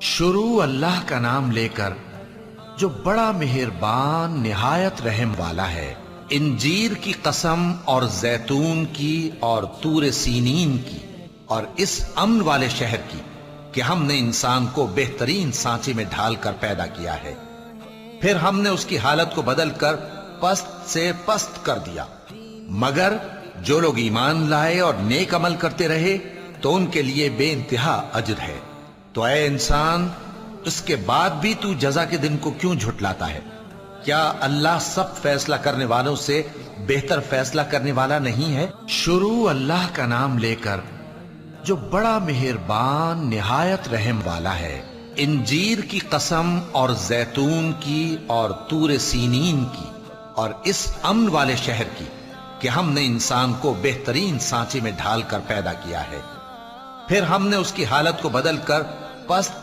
شروع اللہ کا نام لے کر جو بڑا مہربان نہایت رحم والا ہے۔ انجیر کی قسم اور زیتون کی اور طور سینین کی اور اس امن والے شہر کی کہ ہم نے انسان کو بہترین سانچے میں ڈھال کر پیدا کیا ہے، پھر ہم نے اس کی حالت کو بدل کر پست سے پست کر دیا، مگر جو لوگ ایمان لائے اور نیک عمل کرتے رہے تو ان کے لیے بے انتہا اجر ہے۔ تو اے انسان، اس کے بعد بھی تو جزا کے دن کو کیوں جھٹلاتا ہے؟ کیا اللہ سب فیصلہ کرنے والوں سے بہتر فیصلہ کرنے والا نہیں ہے؟ شروع اللہ کا نام لے کر جو بڑا مہربان نہایت رحم والا ہے۔ انجیر کی قسم اور زیتون کی اور طور سینین کی اور اس امن والے شہر کی کہ ہم نے انسان کو بہترین سانچے میں ڈھال کر پیدا کیا ہے، پھر ہم نے اس کی حالت کو بدل کر پست